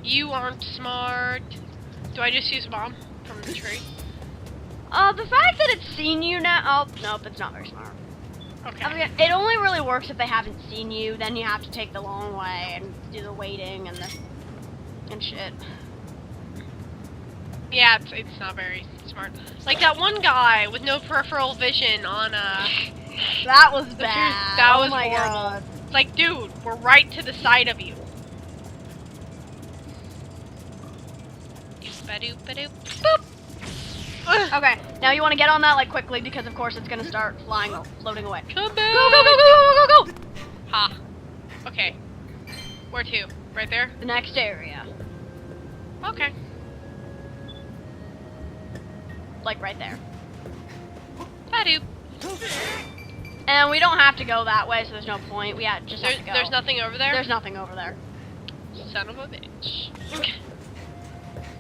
You aren't smart. Do I just use bomb from the tree? The fact that it's seen you now. Oh, nope, it's not very smart. Okay. I mean, it only really works if they haven't seen you. Then you have to take the long way and do the waiting and shit. Yeah, it's not very smart. Like that one guy with no peripheral vision on That was bad. That oh was my horrible. God. It's like, dude, we're right to the side of you. Boop. Okay, now you want to get on that like quickly because of course it's gonna start floating away. Come back. Go, go, go, go, go, go, go, go! Ha. Okay. Where to? Right there? The next area. Okay. Like right there. Ba-doop. And we don't have to go that way, so there's no point. We just have to go. There's nothing over there? There's nothing over there. Son of a bitch.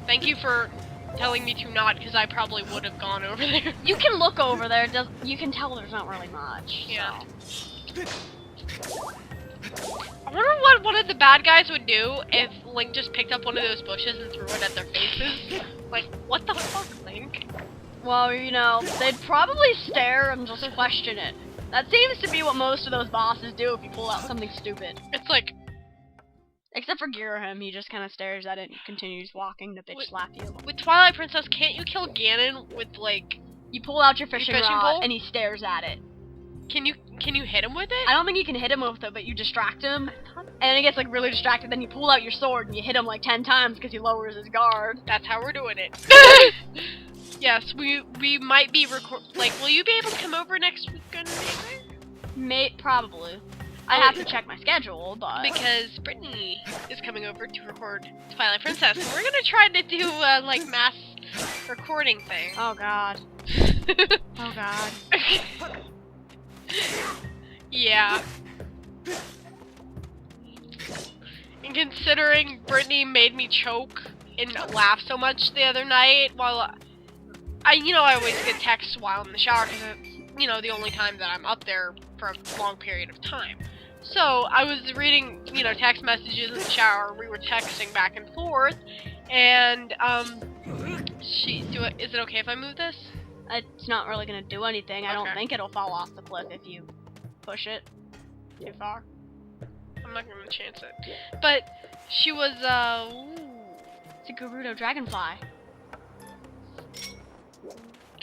Thank you for telling me to not, because I probably would have gone over there. You can look over there. You can tell there's not really much. Yeah. So. I wonder what one of the bad guys would do if Link just picked up one of those bushes and threw it at their faces. Like, what the fuck, Link? Well, you know, they'd probably stare and just question it. That seems to be what most of those bosses do if you pull out something stupid. It's like... Except for Girahim, he just kind of stares at it and continues walking to bitch slap you. With Twilight Princess, can't you kill Ganon with, like... You pull out your fishing rod pole? and he stares at it. Can you hit him with it? I don't think you can hit him with it, but you distract him. And then he gets, like, really distracted. Then you pull out your sword and you hit him, like, 10 times because he lowers his guard. That's how we're doing it. Yes, we might be like, will you be able to come over next weekend, maybe? Probably. I have to check my schedule, but... Because Brittany is coming over to record Twilight Princess, and we're gonna try to do, like, mass recording thing. Oh, God. Oh, God. Yeah. And considering Brittany made me choke and laugh so much the other night while... I always get texts while I'm in the shower because it's, the only time that I'm up there for a long period of time. So, I was reading, text messages in the shower, we were texting back and forth, and, is it okay if I move this? It's not really gonna do anything. I don't think it'll fall off the cliff if you push it too far. I'm not gonna chance it. But, she was, ooh. It's a Gerudo dragonfly.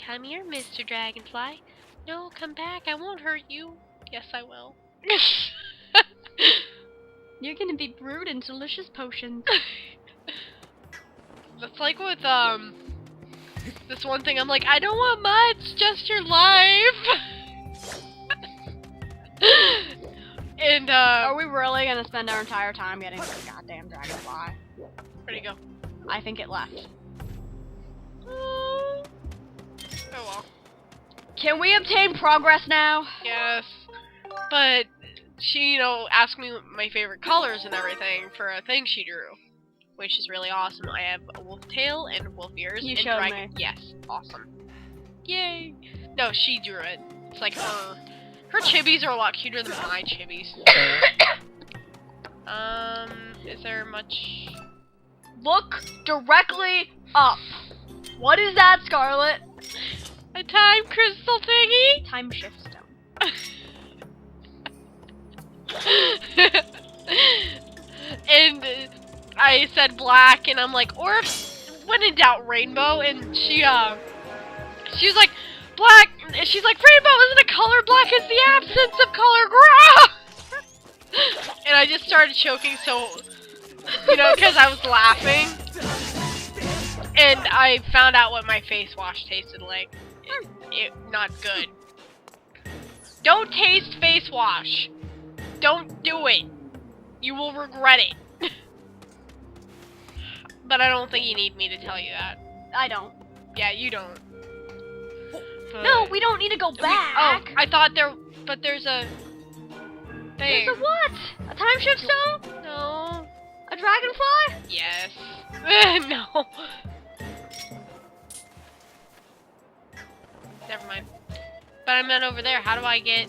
Come here, Mr. Dragonfly. No, come back. I won't hurt you. Yes, I will. You're gonna be brewed in delicious potions. That's like with, this one thing, I'm like, I don't want much, just your life. And, Are we really gonna spend our entire time getting this goddamn dragonfly? Where'd he go? I think it left. Oh well. Can we obtain progress now? Yes. But she, asked me my favorite colors and everything for a thing she drew. Which is really awesome. I have a wolf tail and wolf ears. You and showed dragon. me. Yes. Awesome. Yay. No, she drew it. It's like her chibis are a lot cuter than my chibis. Is there much... Look directly up. What is that, Scarlet? A time crystal thingy? Time shift stone. And I said black, and I'm like, or if, when in doubt, rainbow, and she was like, black, and she's like, rainbow isn't a color, black is the absence of color, and I just started choking, so, because I was laughing, and I found out what my face wash tasted like. Not good. Don't taste face wash. Don't do it. You will regret it. But I don't think you need me to tell you that. I don't. Yeah, you don't. But No, we don't need to go back. I thought there's a thing. There's a what? A time shift stone? No. A dragonfly? Yes. No. Never mind. But I meant over there. How do I get...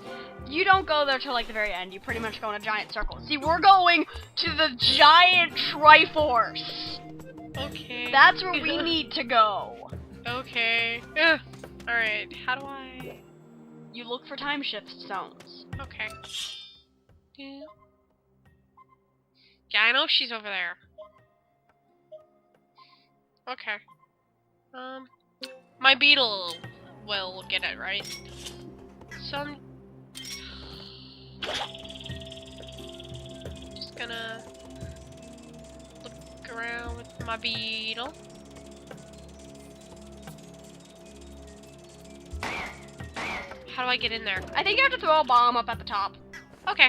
You don't go there till like the very end. You pretty much go in a giant circle. See, we're going to the giant Triforce. Okay. That's where we need to go. Okay. Ugh. Alright, how do I... You look for time shift stones. Okay. Yeah, I know she's over there. Okay. My beetle will get it, right? Just gonna look around with my beetle. How do I get in there? I think you have to throw a bomb up at the top. Okay.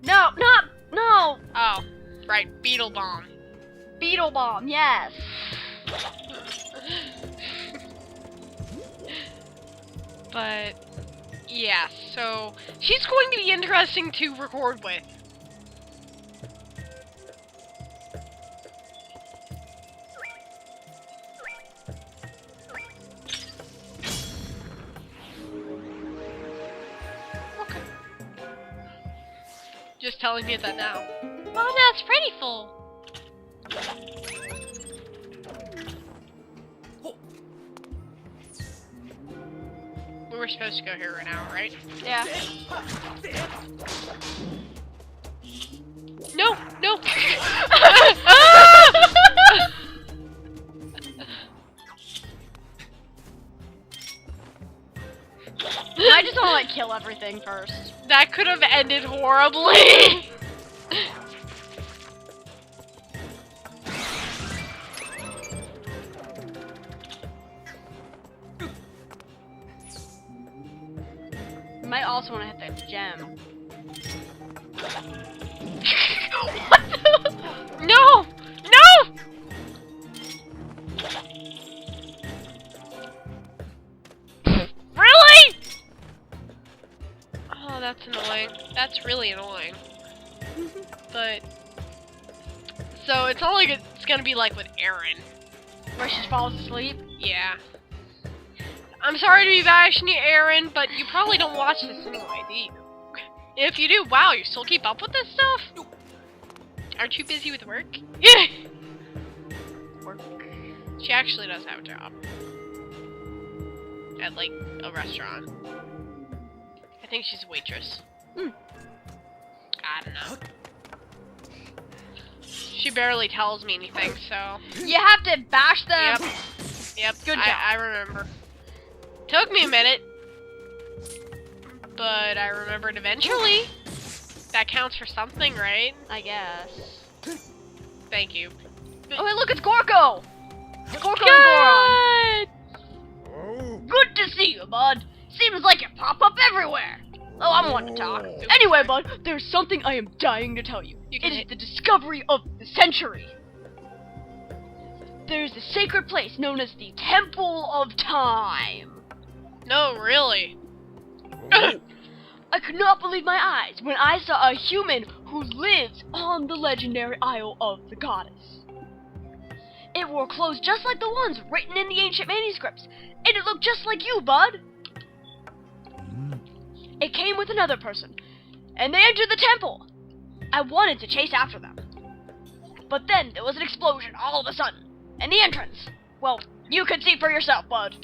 No. Oh, right. Beetle bomb. Beetle bomb, yes. But, yeah, so she's going to be interesting to record with. Okay. Just telling you that now. Oh, that's pretty full. We were supposed to go here right now, right? Yeah. No! I just want to like kill everything first. That could have ended horribly! You might also want to hit that gem. What the? No! Really? Oh, that's annoying. That's really annoying. But... So, it's not like it's gonna be like with Aaron. Where she falls asleep? Yeah. I'm sorry to be bashing you, Aaron, but you probably don't watch this anyway, do you? If you do, wow, you still keep up with this stuff? Aren't you busy with work? Yeah! Work. She actually does have a job. At, like, a restaurant. I think she's a waitress. I don't know. She barely tells me anything, so... You have to bash them! Yep. Good job. I remember. Took me a minute. But I remembered eventually. That counts for something, right? I guess. Thank you. Oh, hey, look, it's Gorko! It's Gorko and Goron! Good to see you, bud. Seems like you pop up everywhere. Oh, I'm one to talk. Anyway, bud, there's something I am dying to tell you. It is the discovery of the century. There's a sacred place known as the Temple of Time. No, really. I could not believe my eyes when I saw a human who lives on the legendary Isle of the Goddess. It wore clothes just like the ones written in the ancient manuscripts, and it looked just like you, bud. It came with another person, and they entered the temple. I wanted to chase after them. But then there was an explosion all of a sudden, and the entrance, well, you can see for yourself, bud.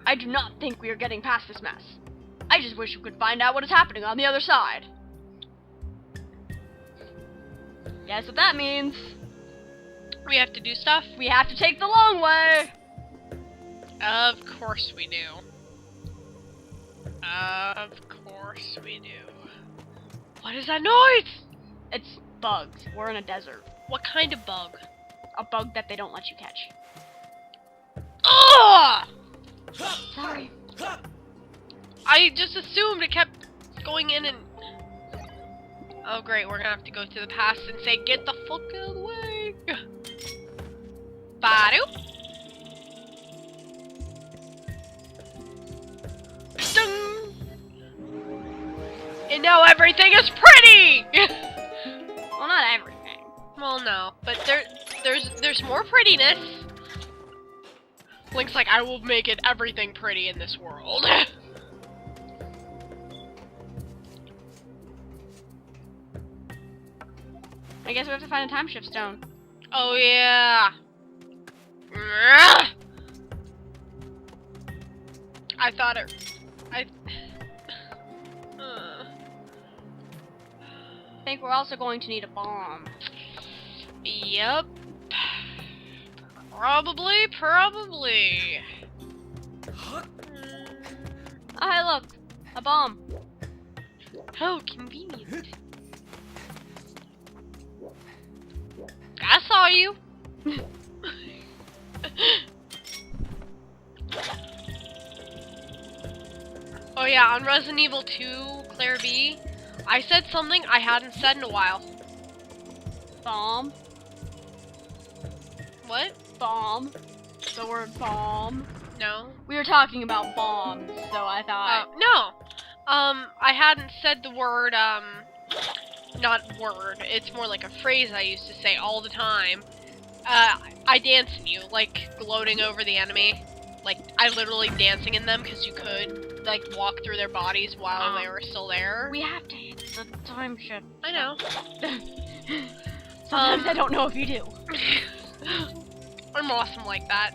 I do not think we are getting past this mess. I just wish we could find out what is happening on the other side. Guess what that means? We have to do stuff? We have to take the long way! Of course we do. Of course we do. What is that noise? It's bugs. We're in a desert. What kind of bug? A bug that they don't let you catch. Ugh! Sorry. I just assumed it kept going in and... Oh great, we're gonna have to go to the past and say, get the fuck out of the way! Ba-doop! Ding! And now everything is pretty! Well, not everything. Well, no, but there's more prettiness. Link's like, I will make it everything pretty in this world. I guess we have to find a time shift stone. Oh yeah. I thought it. I think we're also going to need a bomb. Yep. Probably. Oh, hey, look. A bomb. How convenient. I saw you. Oh yeah, on Resident Evil 2, Claire B, I said something I hadn't said in a while. Bomb. What? Bomb. The word bomb. No. We were talking about bombs, so I thought... no. I hadn't said the word, not word, it's more like a phrase I used to say all the time. I dance in you, like, gloating over the enemy. Like, I literally dancing in them, because you could, like, walk through their bodies while they were still there. We have to hit the time shift. I know. Sometimes I don't know if you do. I'm awesome like that.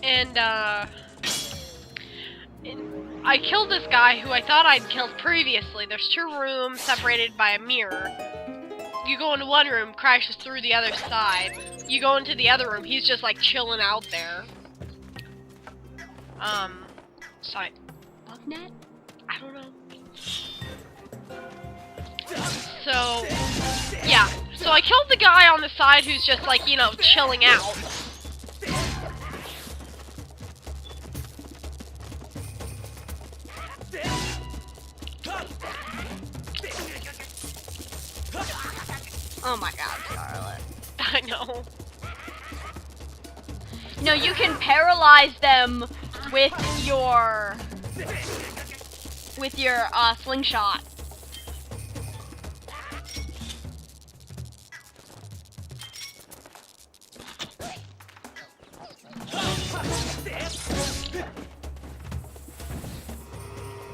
And, I killed this guy who I thought I'd killed previously. There's 2 rooms separated by a mirror. You go into one room, crashes through the other side. You go into the other room, he's just like chilling out there. Sorry. Bugnet? I don't know. So, yeah. So I killed the guy on the side who's just like, you know, chilling out. Oh my god, Scarlet. I know. No, you can paralyze them with your slingshot.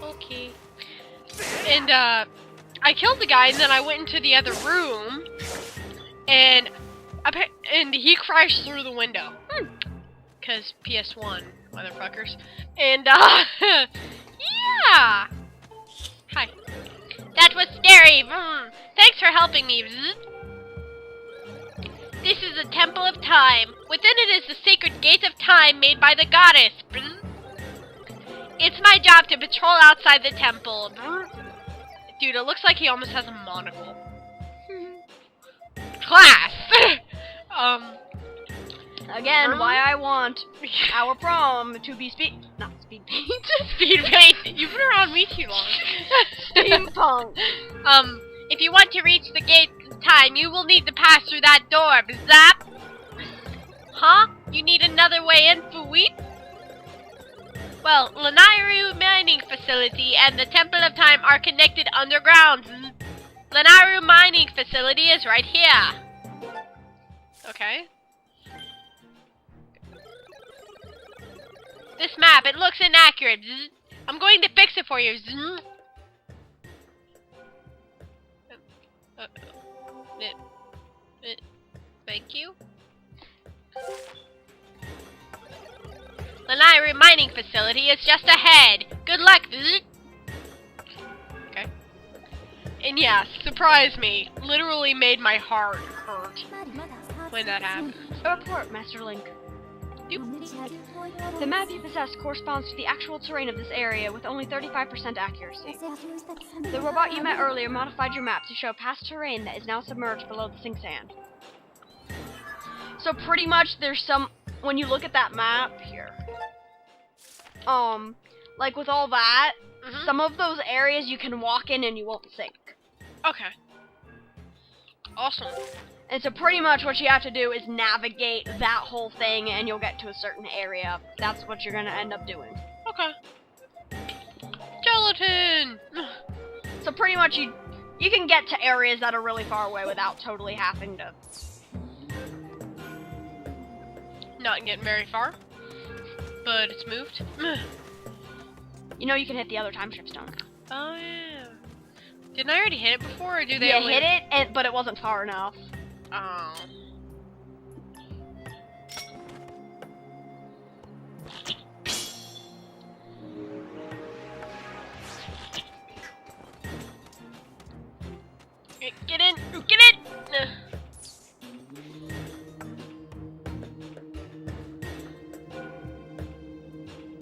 Okay. And I killed the guy, and then I went into the other room, and he crashed through the window. Cause PS1, motherfuckers. And yeah. Hi. That was scary. Thanks for helping me. This is a temple of time. Within it is the sacred gate of time made by the goddess. It's my job to patrol outside the temple. Dude, it looks like he almost has a monocle. Class! Again, why I want our prom to be not speed paint. Speed paint? You've been around me too long. Steampunk. If you want to reach the gate in time, you will need to pass through that door, Zap. Huh? You need another way in, Fooey? Well, Lanairu Mining Facility and the Temple of Time are connected underground. Lanairu Mining Facility is right here. Okay. This map, it looks inaccurate. I'm going to fix it for you. Thank you. Lanairu Mining Facility is just ahead. Good luck. Okay. And yeah, surprise me. Literally made my heart hurt when that happened. A report, Master Link. The map you possess corresponds to the actual terrain of this area with only 35% accuracy. The robot you met earlier modified your map to show past terrain that is now submerged below the sink sand. So pretty much there's some, when you look at that map here, like with all that, some of those areas you can walk in and you won't sink. Okay. Awesome. And so pretty much what you have to do is navigate that whole thing and you'll get to a certain area. That's what you're gonna end up doing. Okay. Gelatin! So pretty much you can get to areas that are really far away without totally having to... Not getting very far. But it's moved. You know you can hit the other time shift stone. Oh yeah. Didn't I already hit it before, or do they You only... hit it, but it wasn't far enough. Oh. Get in! Get in!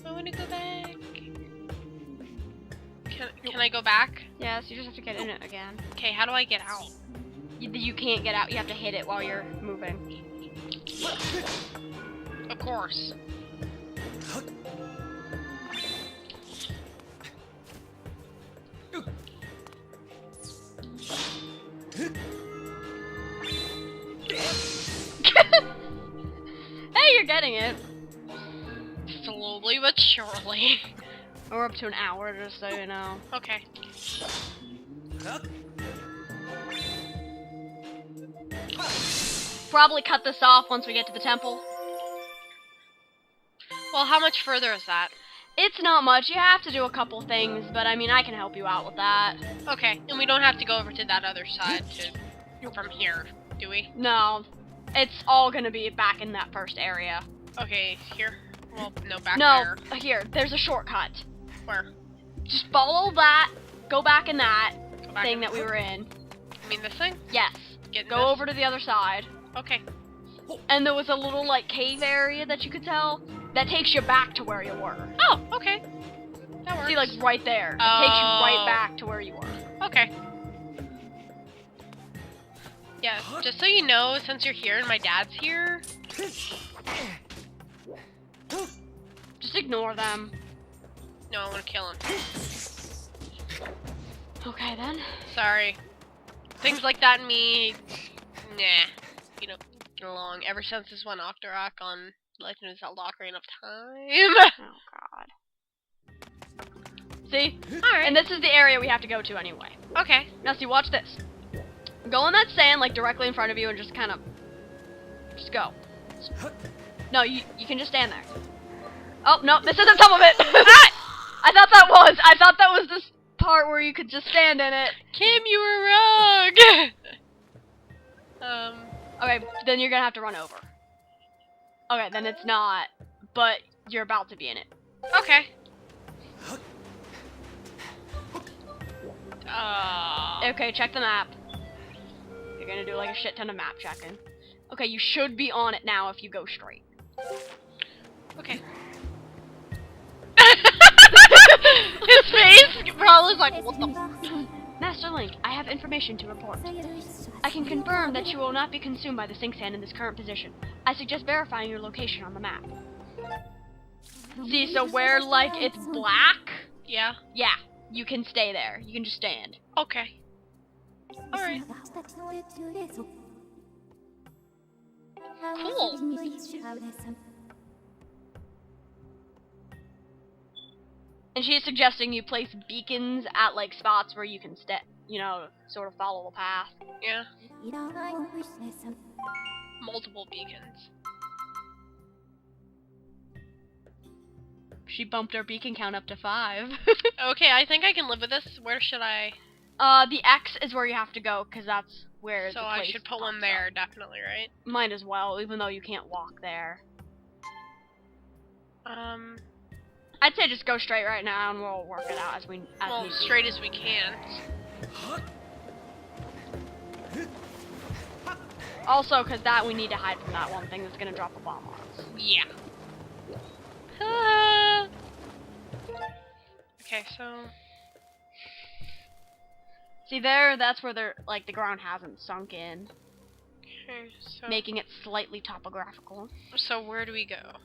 I want to go back. Can I go back? Yes, you just have to get in it again. Okay, how do I get out? You can't get out. You have to hit it while you're moving. Of course. Hey, you're getting it. Slowly but surely. We're up to an hour, just so you know. Okay. Probably cut this off once we get to the temple. Well, how much further is that? It's not much. You have to do a couple things, but I mean, I can help you out with that. Okay, and we don't have to go over to that other side from here, do we? No, it's all gonna be back in that first area. Okay, here? Well, no, back No, there. here. There's a shortcut. Where? Just follow that. Go back in that Go back thing in that we were in. You mean this thing? Yes. Get in Go this? over to the other side. Okay. And there was a little, like, cave area that you could tell. That takes you back to where you were. Oh, okay. That works. See, like, right there. It takes you right Oh. back to where you were. Okay. Yeah, just so you know, since you're here and my dad's here... Just ignore them. No, I want to kill him. Okay, then. Sorry. Things like that and me... Nah. You don't get along. Ever since this one Octorok on Legend of Zelda Ocarina of Time. Oh, God. See? Alright. And this is the area we have to go to anyway. Okay. Now, see, watch this. Go in that sand, like, directly in front of you and just kind of... Just go. No, you can just stand there. Oh, no, this is on top of it! I thought that was this part where you could just stand in it. Kim, you were wrong! Okay, then you're gonna have to run over. Okay, then it's not, but you're about to be in it. Okay. Okay, check the map. You're gonna do like a shit ton of map checking. Okay, you should be on it now if you go straight. Okay. His face probably is like, what the f. Master Link, I have information to report. I can confirm that you will not be consumed by the sink sand in this current position. I suggest verifying your location on the map. See, so where, like, it's black? Yeah? Yeah, you can stay there. You can just stand. Okay. Alright. Cool. And she's suggesting you place beacons at, like, spots where you can sort of follow the path. Yeah. Multiple beacons. She bumped our beacon count up to 5. Okay, I think I can live with this. Where should I... The X is where you have to go, because that's where So the I place should put pops one up. there, definitely, right? Might as well, even though you can't walk there. I'd say just go straight right now, and we'll work it out as we Well, need to. straight as we can. Also, because that we need to hide from that one thing that's gonna drop a bomb on us. Yeah. Okay, so... See there, that's where they're, like, the ground hasn't sunk in, Okay, so... making it slightly topographical. So where do we go?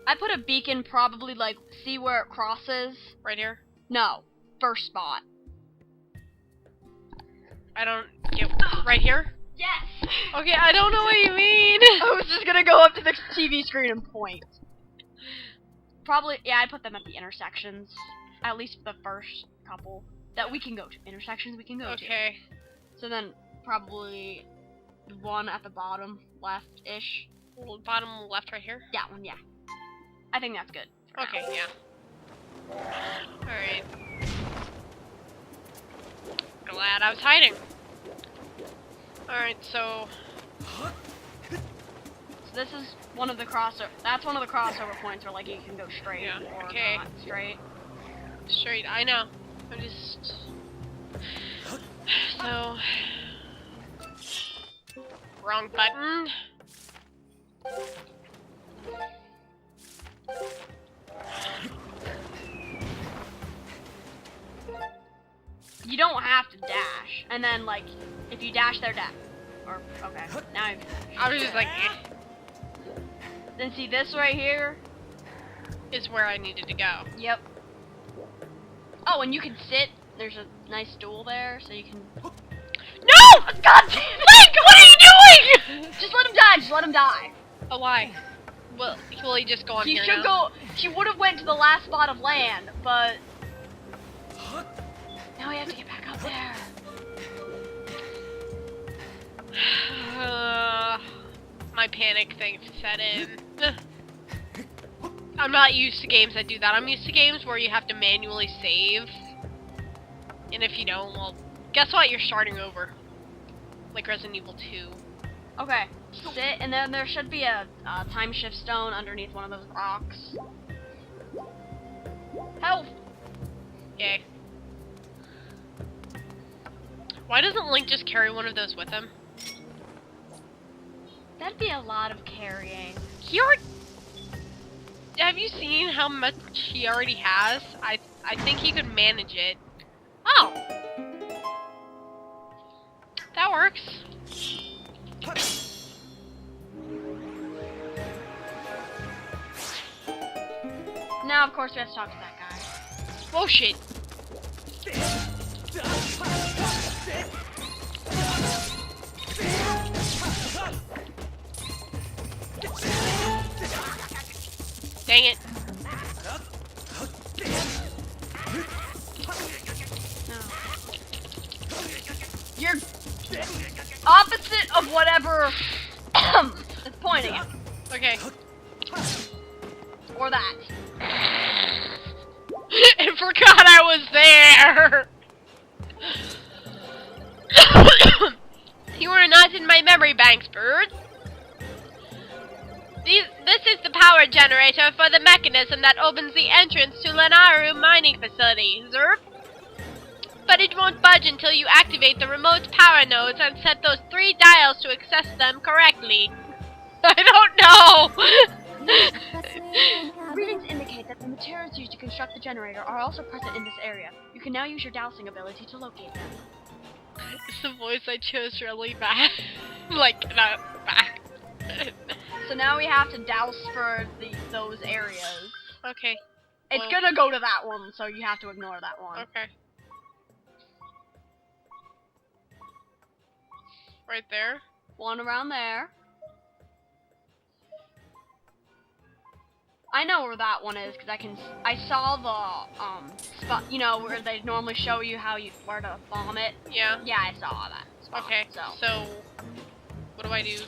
I put a beacon probably, like, see where it crosses? Right here? No, first spot. I don't get... Right here? Yes! Okay, I don't know what you mean! I was just gonna go up to the TV screen and point. Probably, yeah, I put them at the intersections. At least the first couple that we can go to. Intersections we can go to. Okay. So then, probably one at the bottom left-ish. Bottom left right here? That one, yeah. I think that's good. for now. Okay, yeah. that. I was hiding. Alright, so... So this is one of the that's one of the crossover points where, like, you can go straight or okay. not straight. Straight, I know. I'm just... So... Wrong button. You don't have to dash, and then, like, if you dash there, dash. Or, okay, now you can dash. I was just like, Then see this right here? is where I needed to go. Yep. Oh, and you can sit. There's a nice stool there, so you can... No! God damn it! Link, what are you doing? Just let him die, just let him die. Oh, why? Will he just go on He here should now? go... He would have went to the last spot of land, but... Now we have to get back up there. My panic thing set in. I'm not used to games that do that. I'm used to games where you have to manually save. And if you don't, well, guess what? You're starting over. Like Resident Evil 2. Okay, sit, and then there should be a time shift stone underneath one of those rocks. Health! Yay. Why doesn't Link just carry one of those with him? That'd be a lot of carrying. He already... Have you seen how much he already has? I think he could manage it. Oh! That works. Now, of course, we have to talk to that guy. Whoa, shit. Dang it. No. You're opposite of whatever it's pointing at. Okay. Or that. I forgot I was there! You are not in my memory banks, bird. This is the power generator for the mechanism that opens the entrance to Lenaru mining facility, Zerp. But it won't budge until you activate the remote power nodes and set those 3 dials to access them correctly. I don't know! Readings indicate that the materials used to construct the generator are also present in this area. You can now use your dowsing ability to locate them. It's the voice I chose really bad. Like, not back. So now we have to douse for those areas. Okay. It's Well- gonna go to that one, so you have to ignore that one. Okay. Right there. One around there. I know where that one is because I saw the spot, you know, where they normally show you where to bomb it. Yeah. Yeah, I saw that spot. Okay. So, what do I do?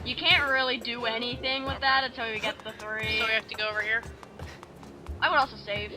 You can't really do anything with that until you get the 3. So we have to go over here. I would also save.